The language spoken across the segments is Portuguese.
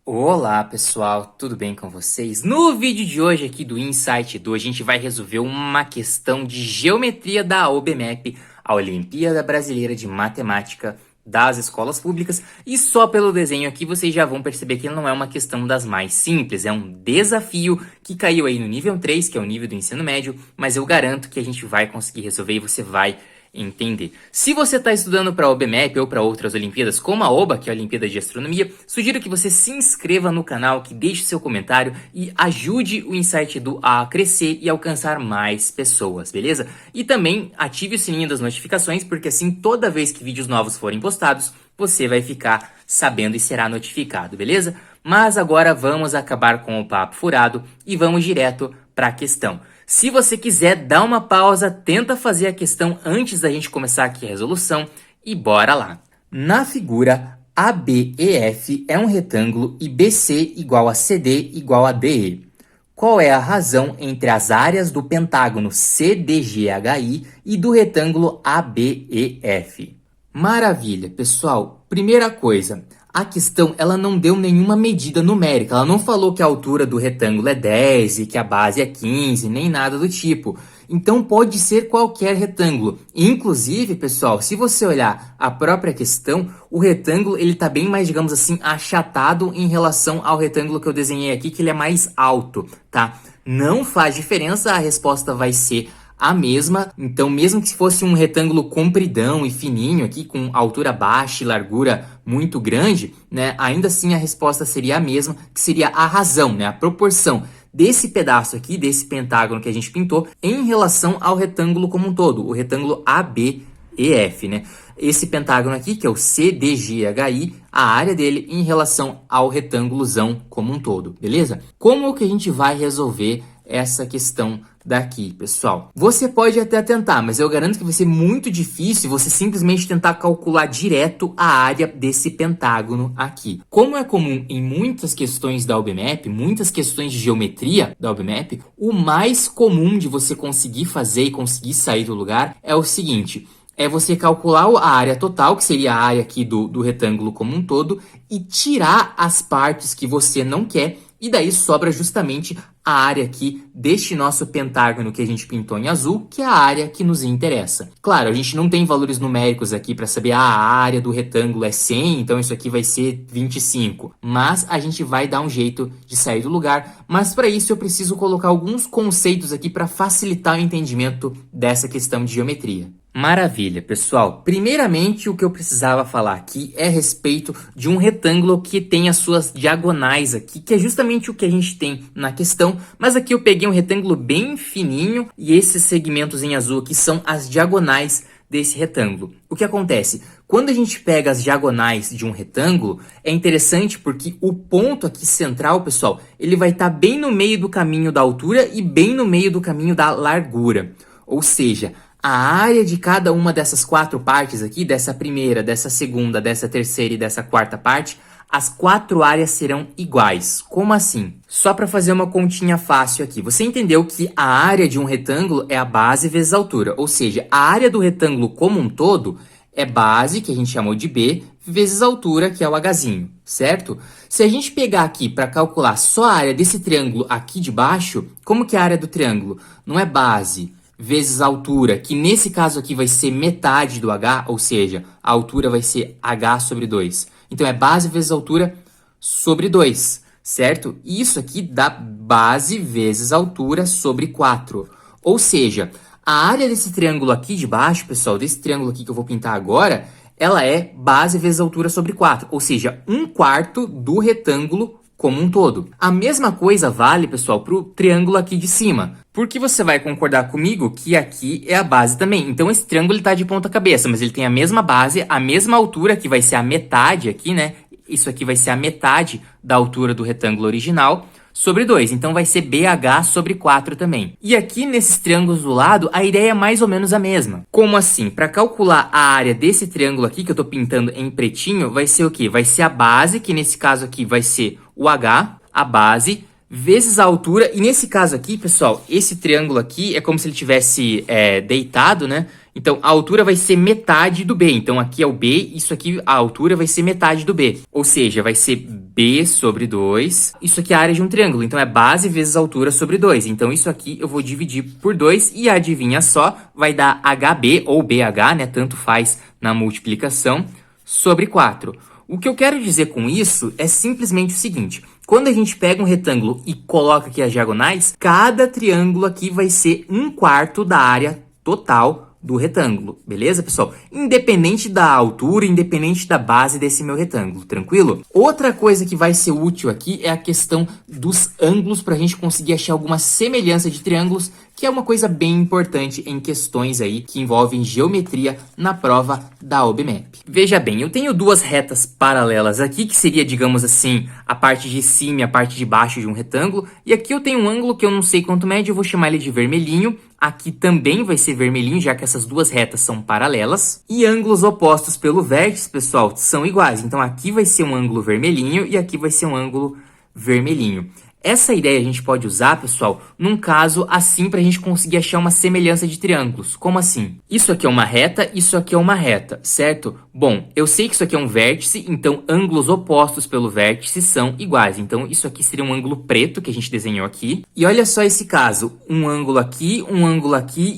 Olá pessoal, tudo bem com vocês? No vídeo de hoje aqui do Insight Edu, a gente vai resolver uma questão de geometria da OBMEP, a Olimpíada Brasileira de Matemática das Escolas Públicas, e só pelo desenho aqui vocês já vão perceber que não é uma questão das mais simples, é um desafio que caiu aí no nível 3, que é o nível do ensino médio, mas eu garanto que a gente vai conseguir resolver e você vai entender. Se você está estudando para a OBMEP ou para outras Olimpíadas, como a OBA, que é a Olimpíada de Astronomia, sugiro que você se inscreva no canal, que deixe seu comentário e ajude o Insight Edu a crescer e alcançar mais pessoas, beleza? E também ative o sininho das notificações, porque assim toda vez que vídeos novos forem postados, você vai ficar sabendo e será notificado, beleza? Mas agora vamos acabar com o papo furado e vamos direto para a questão. Se você quiser, dá uma pausa, tenta fazer a questão antes da gente começar aqui a resolução e bora lá. Na figura, ABEF é um retângulo e BC igual a CD igual a DE. Qual é a razão entre as áreas do pentágono CDGHI e do retângulo ABEF? Maravilha, pessoal. Primeira coisa, a questão ela não deu nenhuma medida numérica, ela não falou que a altura do retângulo é 10 e que a base é 15, nem nada do tipo. Então pode ser qualquer retângulo. Inclusive, pessoal, se você olhar a própria questão, o retângulo ele tá bem mais, digamos assim, achatado em relação ao retângulo que eu desenhei aqui, que ele é mais alto, tá? Não faz diferença, a resposta vai ser a mesma. Então, mesmo que fosse um retângulo compridão e fininho aqui, com altura baixa e largura muito grande, né, ainda assim a resposta seria a mesma, que seria a razão, né, a proporção desse pedaço aqui, desse pentágono que a gente pintou, em relação ao retângulo como um todo, o retângulo ABEF, né? Esse pentágono aqui, que é o CDGHI, a área dele em relação ao retângulozão como um todo, beleza? Como que a gente vai resolver essa questão daqui, pessoal? Você pode até tentar, mas eu garanto que vai ser muito difícil você simplesmente tentar calcular direto a área desse pentágono aqui. Como é comum em muitas questões da OBMEP, muitas questões de geometria da OBMEP, o mais comum de você conseguir fazer e conseguir sair do lugar é o seguinte: é você calcular a área total, que seria a área aqui do retângulo como um todo, e tirar as partes que você não quer, e daí sobra justamente a área aqui deste nosso pentágono que a gente pintou em azul, que é a área que nos interessa. Claro, a gente não tem valores numéricos aqui para saber a área do retângulo é 100, então isso aqui vai ser 25. Mas a gente vai dar um jeito de sair do lugar. Mas para isso eu preciso colocar alguns conceitos aqui para facilitar o entendimento dessa questão de geometria. Maravilha, pessoal. Primeiramente, o que eu precisava falar aqui é a respeito de um retângulo que tem as suas diagonais aqui, que é justamente o que a gente tem na questão, mas aqui eu peguei um retângulo bem fininho e esses segmentos em azul aqui são as diagonais desse retângulo. O que acontece? Quando a gente pega as diagonais de um retângulo, é interessante porque o ponto aqui central, pessoal, ele vai estar bem no meio do caminho da altura e bem no meio do caminho da largura. Ou seja, a área de cada uma dessas quatro partes aqui, dessa primeira, dessa segunda, dessa terceira e dessa quarta parte, as quatro áreas serão iguais. Como assim? Só para fazer uma continha fácil aqui. Você entendeu que a área de um retângulo é a base vezes a altura. Ou seja, a área do retângulo como um todo é base, que a gente chamou de B, vezes a altura, que é o Hzinho, certo? Se a gente pegar aqui para calcular só a área desse triângulo aqui de baixo, como que é a área do triângulo? Não é base vezes a altura, que nesse caso aqui vai ser metade do H, ou seja, a altura vai ser H sobre 2. Então é base vezes altura sobre 2, certo? E isso aqui dá base vezes altura sobre 4. Ou seja, a área desse triângulo aqui de baixo, pessoal, desse triângulo aqui que eu vou pintar agora, ela é base vezes altura sobre 4. Ou seja, 1/4 do retângulo como um todo. A mesma coisa vale, pessoal, para o triângulo aqui de cima. Porque você vai concordar comigo que aqui é a base também. Então esse triângulo está de ponta cabeça, mas ele tem a mesma base, a mesma altura, que vai ser a metade aqui, né? Isso aqui vai ser a metade da altura do retângulo original, sobre 2. Então vai ser BH sobre 4 também. E aqui nesses triângulos do lado, a ideia é mais ou menos a mesma. Como assim? Para calcular a área desse triângulo aqui, que eu estou pintando em pretinho, vai ser o quê? Vai ser a base, que nesse caso aqui vai ser o H, a base, vezes a altura. E nesse caso aqui, pessoal, esse triângulo aqui é como se ele tivesse deitado, né? Então, a altura vai ser metade do B. Então, aqui é o B, isso aqui, a altura vai ser metade do B. Ou seja, vai ser B sobre 2. Isso aqui é a área de um triângulo. Então, é base vezes altura sobre 2. Então, isso aqui eu vou dividir por 2 e adivinha só, vai dar HB ou BH, né? Tanto faz na multiplicação, sobre 4. O que eu quero dizer com isso é simplesmente o seguinte. Quando a gente pega um retângulo e coloca aqui as diagonais, cada triângulo aqui vai ser 1/4 da área total do retângulo, beleza, pessoal? Independente da altura, independente da base desse meu retângulo, tranquilo? Outra coisa que vai ser útil aqui é a questão dos ângulos para a gente conseguir achar alguma semelhança de triângulos, que é uma coisa bem importante em questões aí que envolvem geometria na prova da OBMEP. Veja bem, eu tenho duas retas paralelas aqui, que seria, digamos assim, a parte de cima e a parte de baixo de um retângulo, e aqui eu tenho um ângulo que eu não sei quanto mede, eu vou chamar ele de vermelhinho. Aqui também vai ser vermelhinho, já que essas duas retas são paralelas. E ângulos opostos pelo vértice, pessoal, são iguais. Então aqui vai ser um ângulo vermelhinho e aqui vai ser um ângulo vermelhinho. Essa ideia a gente pode usar, pessoal, num caso assim para a gente conseguir achar uma semelhança de triângulos. Como assim? Isso aqui é uma reta, isso aqui é uma reta, certo? Bom, eu sei que isso aqui é um vértice, então ângulos opostos pelo vértice são iguais. Então isso aqui seria um ângulo preto que a gente desenhou aqui. E olha só esse caso, um ângulo aqui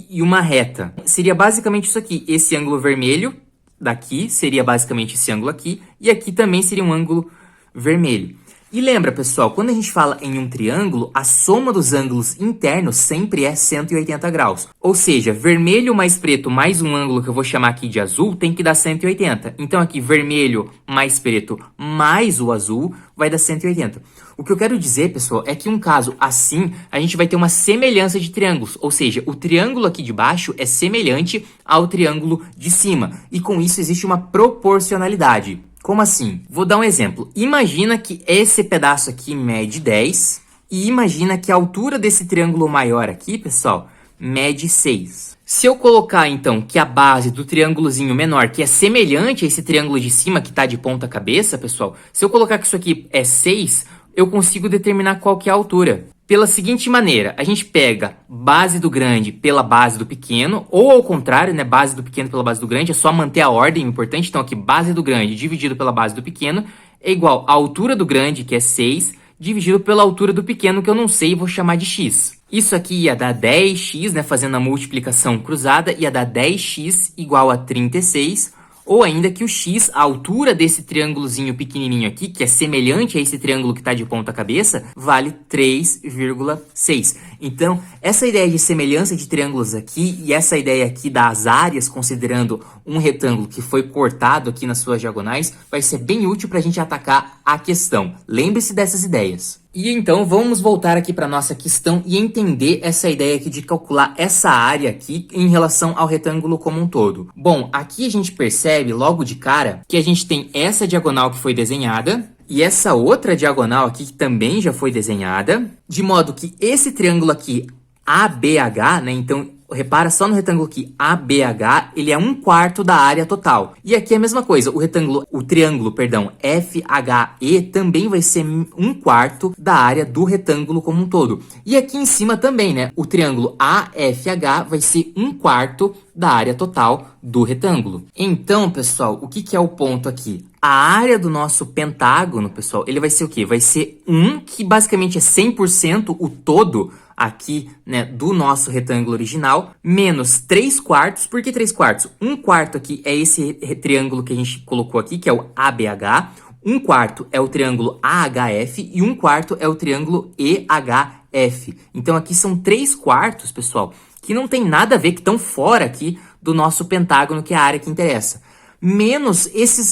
e uma reta. Seria basicamente isso aqui, esse ângulo vermelho daqui seria basicamente esse ângulo aqui, e aqui também seria um ângulo vermelho. E lembra, pessoal, quando a gente fala em um triângulo, a soma dos ângulos internos sempre é 180 graus. Ou seja, vermelho mais preto mais um ângulo que eu vou chamar aqui de azul tem que dar 180. Então aqui, vermelho mais preto mais o azul vai dar 180. O que eu quero dizer, pessoal, é que um caso assim, a gente vai ter uma semelhança de triângulos. Ou seja, o triângulo aqui de baixo é semelhante ao triângulo de cima. E com isso existe uma proporcionalidade. Como assim? Vou dar um exemplo. Imagina que esse pedaço aqui mede 10 e imagina que a altura desse triângulo maior aqui, pessoal, mede 6. Se eu colocar, então, que a base do triângulozinho menor, que é semelhante a esse triângulo de cima que está de ponta cabeça, pessoal, se eu colocar que isso aqui é 6, eu consigo determinar qual que é a altura. Pela seguinte maneira, a gente pega base do grande pela base do pequeno, ou ao contrário, né, base do pequeno pela base do grande, é só manter a ordem importante. Então aqui, base do grande dividido pela base do pequeno é igual à altura do grande, que é 6, dividido pela altura do pequeno, que eu não sei e vou chamar de x. Isso aqui ia dar 10x, né, fazendo a multiplicação cruzada, ia dar 10x igual a 36, ou ainda que o x, a altura desse triângulozinho pequenininho aqui, que é semelhante a esse triângulo que está de ponta cabeça, vale 3,6. Então, essa ideia de semelhança de triângulos aqui e essa ideia aqui das áreas, considerando um retângulo que foi cortado aqui nas suas diagonais, vai ser bem útil para a gente atacar a questão. Lembre-se dessas ideias. E então vamos voltar aqui para nossa questão e entender essa ideia aqui de calcular essa área aqui em relação ao retângulo como um todo. Bom, aqui a gente percebe logo de cara que a gente tem essa diagonal que foi desenhada e essa outra diagonal aqui que também já foi desenhada, de modo que esse triângulo aqui ABH, né, então repara só no retângulo aqui, ABH, ele é 1/4 da área total. E aqui é a mesma coisa, o triângulo, FHE também vai ser 1/4 da área do retângulo como um todo. E aqui em cima também, né? O triângulo AFH vai ser 1/4 da área total do retângulo. Então, pessoal, o que é o ponto aqui? A área do nosso pentágono, pessoal, ele vai ser o quê? Vai ser 1, que basicamente é 100% o todo aqui, né, do nosso retângulo original, menos 3/4. Por que 3/4? 1/4 aqui é esse triângulo que a gente colocou aqui, que é o ABH. 1/4 é o triângulo AHF e 1/4 é o triângulo EHF. Então aqui são 3/4, pessoal, que não tem nada a ver, que estão fora aqui do nosso pentágono, que é a área que interessa. Menos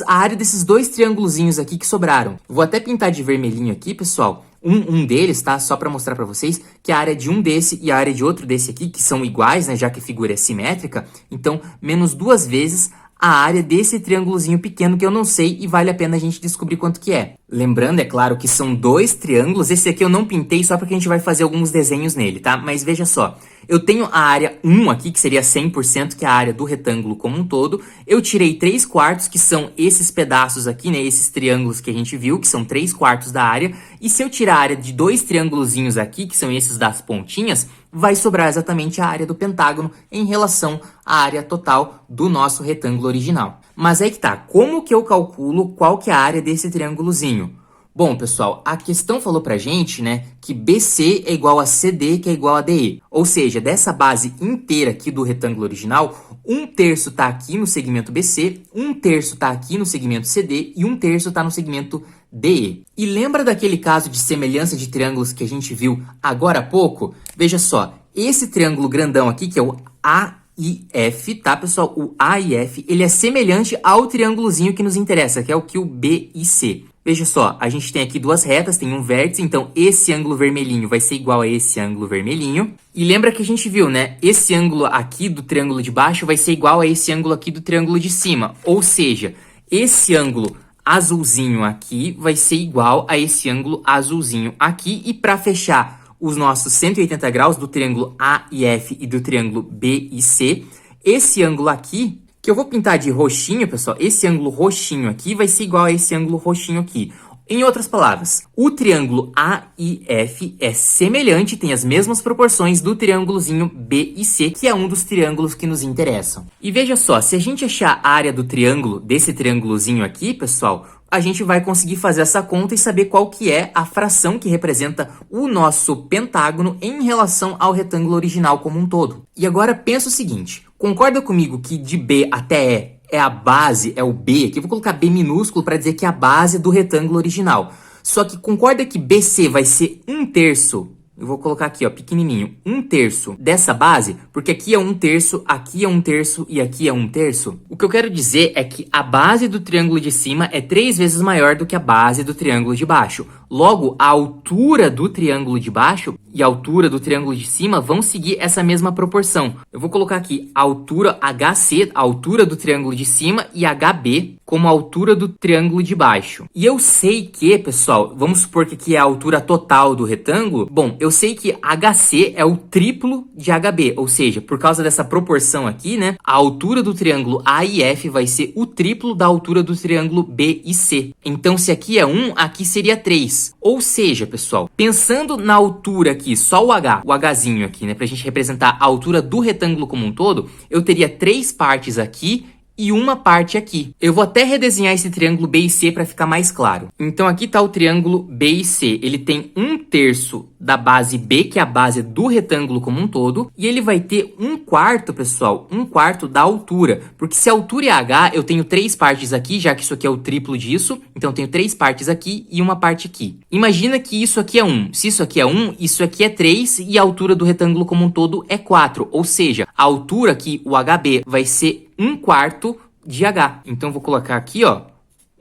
a área desses dois triângulozinhos aqui que sobraram. Vou até pintar de vermelhinho aqui, pessoal. Um deles, tá? Só para mostrar para vocês que a área de um desse e a área de outro desse aqui, que são iguais, né? Já que a figura é simétrica. Então, menos 2 vezes a área desse triângulozinho pequeno que eu não sei e vale a pena a gente descobrir quanto que é. Lembrando, é claro, que são dois triângulos. Esse aqui eu não pintei só porque a gente vai fazer alguns desenhos nele, tá? Mas veja só, eu tenho a área 1 aqui, que seria 100%, que é a área do retângulo como um todo. Eu tirei 3/4, que são esses pedaços aqui, né? Esses triângulos que a gente viu, que são 3/4 da área. E se eu tirar a área de dois triângulozinhos aqui, que são esses das pontinhas, vai sobrar exatamente a área do pentágono em relação à área total do nosso retângulo original. Mas aí que tá, como que eu calculo qual que é a área desse triângulozinho? Bom, pessoal, a questão falou pra gente, né, que BC é igual a CD, que é igual a DE. Ou seja, dessa base inteira aqui do retângulo original, 1/3 tá aqui no segmento BC, 1/3 tá aqui no segmento CD e 1/3 tá no segmento DE. E lembra daquele caso de semelhança de triângulos que a gente viu agora há pouco? Veja só, esse triângulo grandão aqui, que é o AIF, tá, pessoal? O AIF, ele é semelhante ao triângulozinho que nos interessa, que é o que o BIC. Veja só, a gente tem aqui duas retas, tem um vértice, então esse ângulo vermelhinho vai ser igual a esse ângulo vermelhinho. E lembra que a gente viu, né? Esse ângulo aqui do triângulo de baixo vai ser igual a esse ângulo aqui do triângulo de cima. Ou seja, esse ângulo azulzinho aqui vai ser igual a esse ângulo azulzinho aqui. E para fechar os nossos 180 graus do triângulo AIF e do triângulo BIC, esse ângulo aqui, que eu vou pintar de roxinho, pessoal, esse ângulo roxinho aqui vai ser igual a esse ângulo roxinho aqui. Em outras palavras, o triângulo AIF é semelhante, tem as mesmas proporções do triângulozinho BIC, que é um dos triângulos que nos interessam. E veja só, se a gente achar a área do triângulo, desse triângulozinho aqui, pessoal, a gente vai conseguir fazer essa conta e saber qual que é a fração que representa o nosso pentágono em relação ao retângulo original como um todo. E agora pensa o seguinte, concorda comigo que de B até E é a base, é o B, aqui eu vou colocar B minúsculo para dizer que é a base do retângulo original. Só que concorda que BC vai ser 1/3, eu vou colocar aqui, ó, pequenininho, 1/3 dessa base, porque aqui é 1/3, aqui é 1/3 e aqui é 1/3. O que eu quero dizer é que a base do triângulo de cima é 3 vezes maior do que a base do triângulo de baixo. Logo, a altura do triângulo de baixo e a altura do triângulo de cima vão seguir essa mesma proporção. Eu vou colocar aqui a altura HC, a altura do triângulo de cima, e HB como a altura do triângulo de baixo. E eu sei que, pessoal, vamos supor que aqui é a altura total do retângulo. Bom, eu sei que HC é o triplo de HB, ou seja, por causa dessa proporção aqui, né, a altura do triângulo AIF vai ser o triplo da altura do triângulo BIC. Então, se aqui é 1, aqui seria 3. Ou seja, pessoal, pensando na altura aqui, só o H, o Hzinho aqui, né, pra gente representar a altura do retângulo como um todo, eu teria 3 partes aqui e uma parte aqui. Eu vou até redesenhar esse triângulo BIC para ficar mais claro. Então aqui está o triângulo BIC. Ele tem 1/3 da base B, que é a base do retângulo como um todo, e ele vai ter 1/4, pessoal, 1/4 da altura. Porque se a altura é H, eu tenho 3 partes aqui, já que isso aqui é o triplo disso, então eu tenho 3 partes aqui e uma parte aqui. Imagina que isso aqui é 1. Se isso aqui é 1, isso aqui é 3 e a altura do retângulo como um todo é 4. Ou seja, a altura aqui, o HB, vai ser 1/4 de H. Então, vou colocar aqui, ó,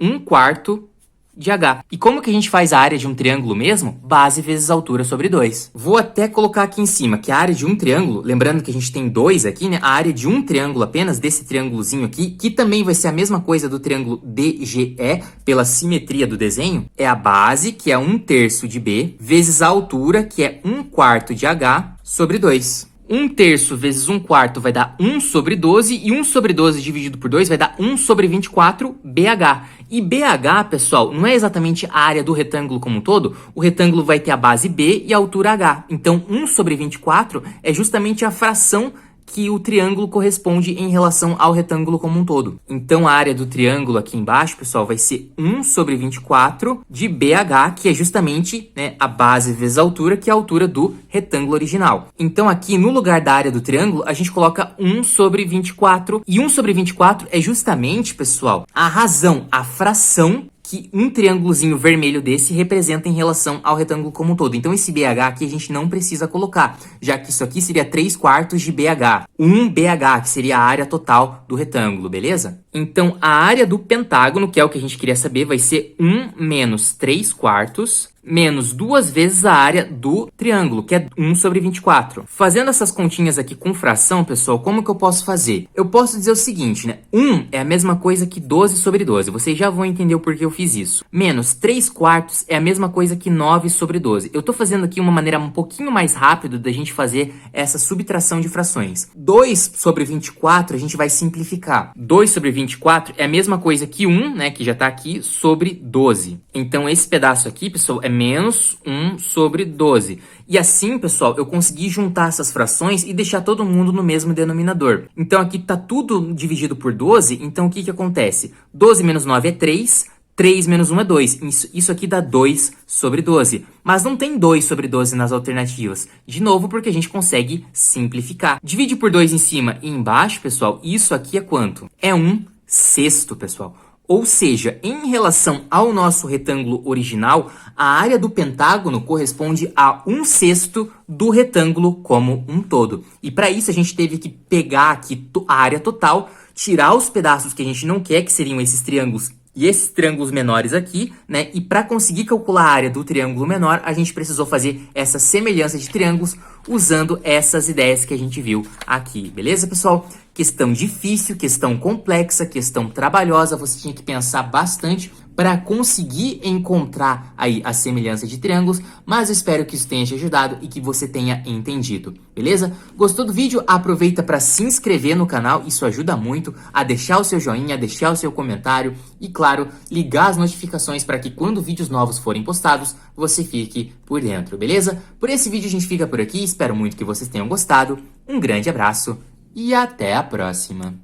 1/4 de H. E como que a gente faz a área de um triângulo mesmo? Base vezes altura sobre 2. Vou até colocar aqui em cima que a área de um triângulo, lembrando que a gente tem 2 aqui, né? A área de um triângulo apenas, desse triângulozinho aqui, que também vai ser a mesma coisa do triângulo DGE, pela simetria do desenho, é a base, que é 1/3 de B, vezes a altura, que é 1/4 de H, sobre 2. 1/3 vezes 1/4 vai dar 1 sobre 12, e 1 sobre 12 dividido por 2 vai dar 1 sobre 24 BH. E BH, pessoal, não é exatamente a área do retângulo como um todo. O retângulo vai ter a base B e a altura H. Então, 1 sobre 24 é justamente a fração que o triângulo corresponde em relação ao retângulo como um todo. Então, a área do triângulo aqui embaixo, pessoal, vai ser 1 sobre 24 de BH, que é justamente, né, a base vezes a altura, que é a altura do retângulo original. Então, aqui no lugar da área do triângulo, a gente coloca 1 sobre 24. E 1 sobre 24 é justamente, pessoal, a razão, a fração que um triângulozinho vermelho desse representa em relação ao retângulo como um todo. Então, esse BH aqui a gente não precisa colocar, já que isso aqui seria 3/4 de BH. 1 BH, que seria a área total do retângulo, beleza? Então, a área do pentágono, que é o que a gente queria saber, vai ser 1 menos 3/4 menos 2 vezes a área do triângulo, que é 1 sobre 24. Fazendo essas continhas aqui com fração, pessoal, como que eu posso fazer? Eu posso dizer o seguinte, né? 1 é a mesma coisa que 12 sobre 12. Vocês já vão entender o porquê eu fiz isso. Menos 3 quartos é a mesma coisa que 9 sobre 12. Eu tô fazendo aqui uma maneira um pouquinho mais rápida da gente fazer essa subtração de frações. 2 sobre 24 a gente vai simplificar. 2 sobre 24 é a mesma coisa que 1, né, que já tá aqui, sobre 12. Então esse pedaço aqui, pessoal, é menos 1 sobre 12. E assim, pessoal, eu consegui juntar essas frações e deixar todo mundo no mesmo denominador. Então aqui tá tudo dividido por 12, então o que que acontece? 12 menos 9 é 3, 3 menos 1 é 2. Isso aqui dá 2 sobre 12. Mas não tem 2 sobre 12 nas alternativas. De novo, porque a gente consegue simplificar. Divide por 2 em cima e embaixo, pessoal, isso aqui é quanto? É 1/6, pessoal. Ou seja, em relação ao nosso retângulo original, a área do pentágono corresponde a 1/6 do retângulo como um todo. E para isso a gente teve que pegar aqui a área total, tirar os pedaços que a gente não quer, que seriam esses triângulos e esses triângulos menores aqui, né? E para conseguir calcular a área do triângulo menor, a gente precisou fazer essa semelhança de triângulos usando essas ideias que a gente viu aqui, beleza, pessoal? Questão difícil, questão complexa, questão trabalhosa, você tinha que pensar bastante para conseguir encontrar aí a semelhança de triângulos, mas eu espero que isso tenha te ajudado e que você tenha entendido, beleza? Gostou do vídeo? Aproveita para se inscrever no canal, isso ajuda muito, a deixar o seu joinha, a deixar o seu comentário e, claro, ligar as notificações para que quando vídeos novos forem postados, você fique por dentro, beleza? Por esse vídeo a gente fica por aqui, espero muito que vocês tenham gostado, um grande abraço e até a próxima!